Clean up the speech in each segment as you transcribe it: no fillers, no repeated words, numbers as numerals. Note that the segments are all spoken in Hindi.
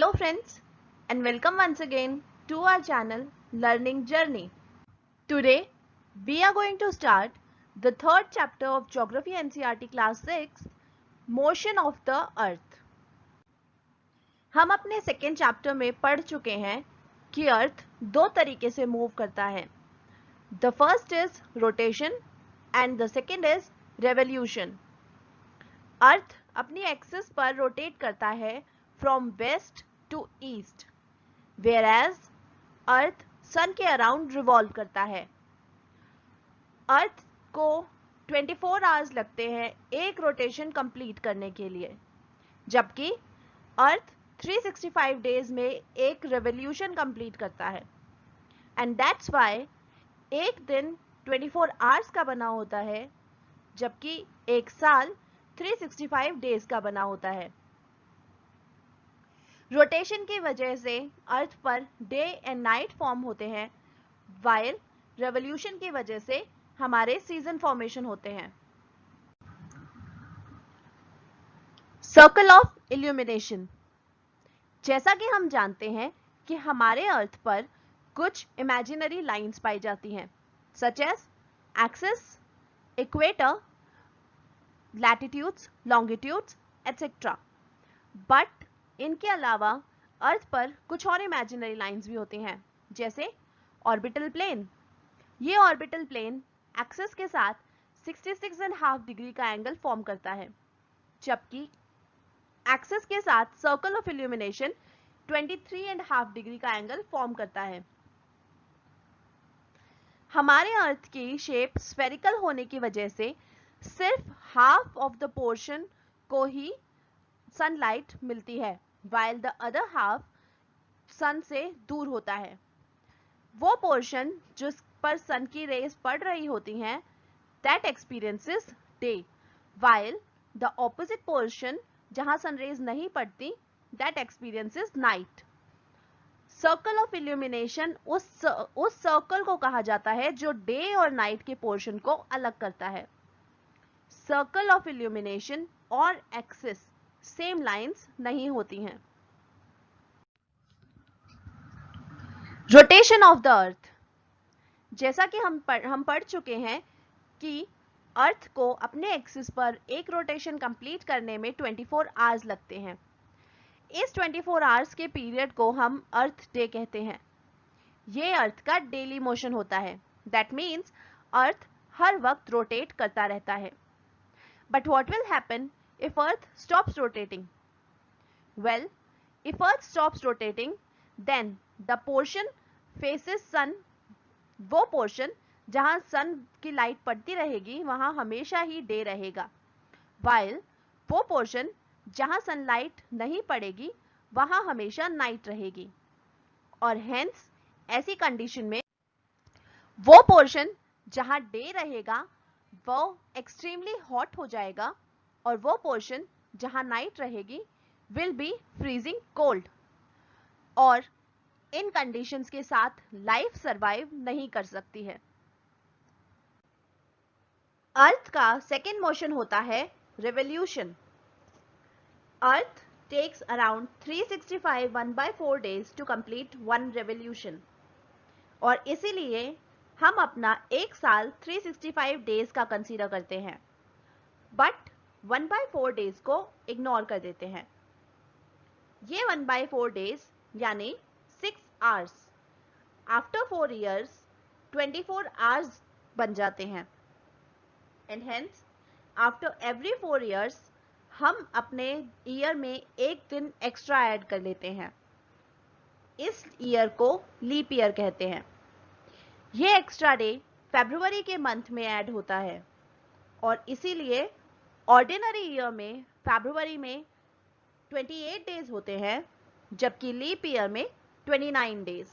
Hello friends and welcome once again to our channel Learning Journey. Today we are going to start the third chapter of Geography NCERT Class 6 Motion of the Earth. हम अपने सेकेंड चैप्टर में पढ़ चुके हैं कि अर्थ दो तरीके से मूव करता है. The first is rotation and the second is revolution. Earth अपनी एक्सिस पर रोटेट करता है from west to east, whereas earth sun के अराउंड रिवॉल्व करता है. अर्थ को 24 आवर्स लगते हैं एक रोटेशन कंप्लीट करने के लिए, जबकि अर्थ 365 डेज में एक रेवोल्यूशन कंप्लीट करता है. एंड दैट्स वाई एक दिन 24 आवर्स का बना होता है, जबकि एक साल 365 डेज का बना होता है. रोटेशन की वजह से अर्थ per day and night form होते हैं, वाइल रेवोल्यूशन की वजह से हमारे सीजन फॉर्मेशन होते हैं. Circle of illumination. जैसा कि हम जानते हैं कि हमारे अर्थ पर कुछ इमेजिनरी लाइंस पाई जाती हैं, such as axis, equator, latitudes, longitudes etcetera. But इनके अलावा अर्थ पर कुछ और इमेजिनरी लाइंस भी होती हैं, जैसे ऑर्बिटल प्लेन. ये ऑर्बिटल प्लेन एक्सिस के साथ 66.5 डिग्री का एंगल फॉर्म करता है, जबकि एक्सिस के साथ सर्कल ऑफ इल्यूमिनेशन 23.5 डिग्री का एंगल फॉर्म करता है. हमारे अर्थ की शेप स्फेरिकल होने की वजह से सिर्फ हाफ ऑफ द पोर्शन को ही सनलाइट मिलती है, while the other half सन से दूर होता है. वो पोर्शन जिस पर सन की रेज पड़ रही होती हैं, that experiences day, while the opposite portion जहां सन रेज नहीं पड़ती, that experiences night. Circle of illumination उस सर्कल को कहा जाता है जो डे और नाइट के पोर्शन को अलग करता है. सर्कल ऑफ इल्यूमिनेशन और एक्सिस सेम लाइंस नहीं होती हैं. Rotation of the earth. जैसा कि हम पढ़ चुके हैं कि अर्थ को अपने एक्सिस पर एक रोटेशन कंप्लीट करने में 24 आवर्स लगते हैं. इस 24 आवर्स के पीरियड को हम अर्थ डे कहते हैं. ये अर्थ का डेली मोशन होता है. दैट मीन्स अर्थ हर वक्त रोटेट करता रहता है. But what will happen if earth stops rotating? Well, if earth stops rotating, then the portion faces sun, वो पोर्शन जहां सन की लाइट पड़ती रहेगी वहां हमेशा ही डे रहेगा, while वो पोर्शन जहां सनलाइट नहीं पड़ेगी वहां हमेशा नाइट रहेगी. और हेंस ऐसी कंडीशन में वो पोर्शन जहां डे रहेगा वो एक्सट्रीमली हॉट हो जाएगा, और वो पोर्शन जहां नाइट रहेगी विल बी फ्रीजिंग कोल्ड. और इन कंडीशंस के साथ लाइफ सरवाइव नहीं कर सकती है. अर्थ का सेकेंड मोशन होता है revolution. Earth takes around 365 1/4 days to complete one revolution, और इसीलिए हम अपना एक साल 365 डेज का कंसीडर करते हैं, बट 1/4 डेज को इग्नोर कर देते हैं. ये 1/4 डेज यानी 6 आवर्स आफ्टर 4 ईयर्स 24 आवर्स बन जाते हैं. And hence after every 4 years हम अपने ईयर में एक दिन एक्स्ट्रा ऐड कर लेते हैं. इस ईयर को लीप ईयर कहते हैं. ये एक्स्ट्रा डे फरवरी के मंथ में ऐड होता है, और इसीलिए ऑर्डिनरी ईयर में फरवरी में 28 डेज होते हैं, जबकि लीप ईयर में 29 days.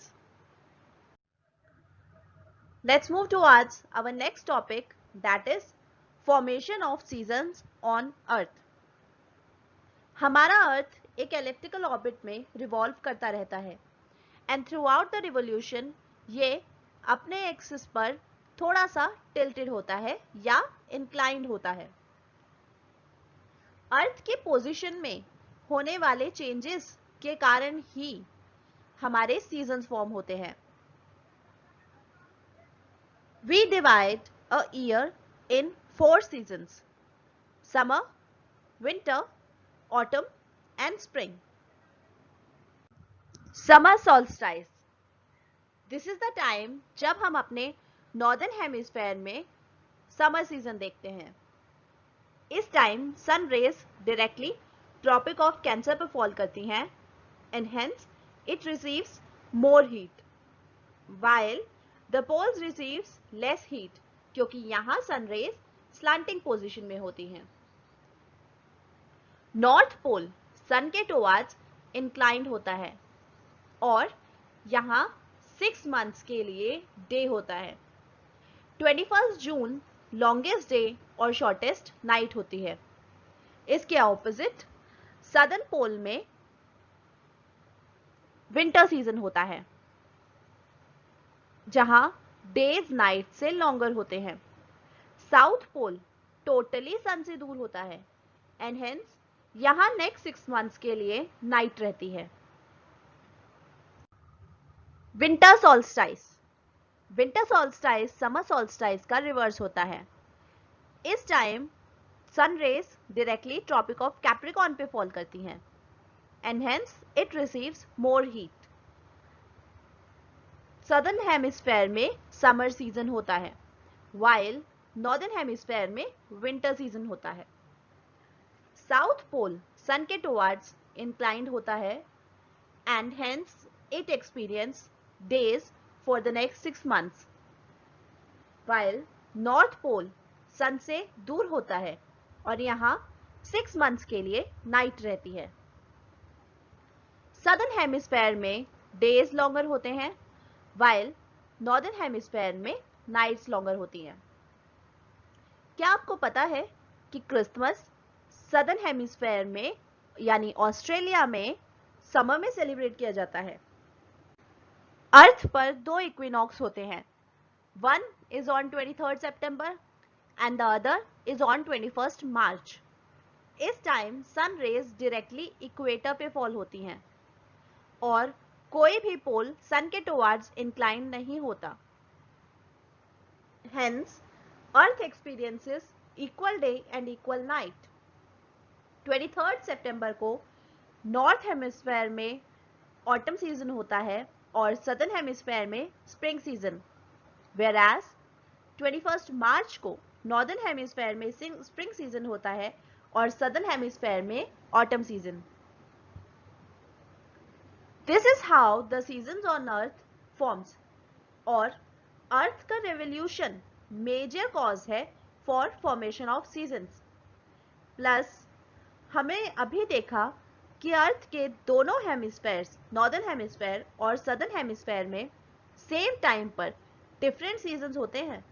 Let's move towards our next topic, that is formation of seasons on earth. हमारा अर्थ एक एलिप्टिकल ऑर्बिट में रिवॉल्व करता रहता है, and through out the revolution ये अपने एक्सिस पर थोड़ा सा टिल्टेड होता है या इंक्लाइंड होता है. अर्थ के पोजीशन में होने वाले चेंजेस के कारण ही हमारे सीजन्स फॉर्म होते हैं। We divide a year in 4 seasons: summer, winter, autumn and spring. Summer solstice. This is the time जब हम अपने नॉर्दर्न हेमिस्फेयर में समर सीजन देखते हैं। इस time sun rays directly tropic of Cancer पर फॉल करती हैं and hence it receives more heat, while the poles receives less heat, क्योंकि यहाँ सन रेज स्लैंटिंग पोजीशन में होती हैं। नॉर्थ पोल सन के टुवर्ड्स इंक्लाइंड होता है और यहाँ 6 मंथ्स के लिए डे होता है। 21 जून लॉन्गेस्ट डे और शॉर्टेस्ट नाइट होती है। इसके ऑपोजिट सदर्न पोल में विंटर सीजन होता है जहां डेज नाइट से लॉन्गर होते हैं। साउथ पोल टोटली सन से दूर होता है एंड हेंस यहां नेक्स्ट 6 मंथ्स के लिए नाइट रहती है। Winter solstice. Winter solstice summer solstice का रिवर्स होता है। इस time sun rays directly tropic of Capricorn पे फॉल करती हैं and hence it receives more heat. Southern hemisphere में समर सीजन होता है while नॉर्दर्न हेमिस्फेयर में विंटर सीजन होता है। साउथ पोल सन के टुवर्ड्स इंक्लाइंड होता है and hence it experience days for the next 6 months, while north pole sun से दूर होता है और यहाँ 6 मंथ्स के लिए नाइट रहती है। सदर्न हेमिस्फेयर में डेज लॉन्गर होते हैं while नॉर्दर्न हेमिस्फेयर में नाइट्स लॉन्गर होती हैं। क्या आपको पता है कि क्रिसमस सदर्न हेमिस्फेयर में यानी ऑस्ट्रेलिया में समर में सेलिब्रेट किया जाता है। अर्थ पर 2 इक्विनॉक्स होते हैं। One is on 23rd September and the other is on 21st March. इस time sun rays directly equator पे फॉल होती हैं और कोई भी पोल सन के टुवर्ड्स इंक्लाइन नहीं होता। Hence earth experiences equal day and equal night. 23rd सितंबर को नॉर्थ हेमिस्फेयर में ऑटम सीजन होता है और सदर्न हेमिस्फेयर में स्प्रिंग सीजन, whereas 21st मार्च को नॉर्दर्न हेमिस्फेयर में स्प्रिंग सीजन होता है और सदर्न हेमिस्फेयर में autumn season. This is how the seasons on earth forms. और अर्थ का रेवोल्यूशन मेजर कॉज है for formation of seasons. Plus हमें अभी देखा कि अर्थ के दोनों हेमिस्फेयर्स नॉर्दर्न हेमिस्फेयर और सदर्न हेमिस्फेयर में सेम टाइम पर डिफरेंट सीजन्स होते हैं।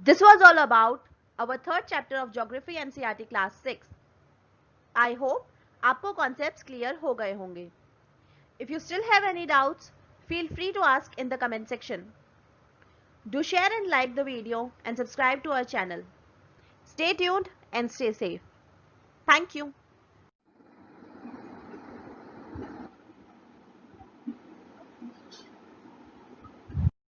This was all about our 3rd chapter of geography NCERT class 6। I hope आपको कॉन्सेप्ट्स क्लियर हो गए होंगे। If you still have any doubts, feel free to ask in the comment section. Do share and like the video and subscribe to our channel. Stay tuned and stay safe. Thank you.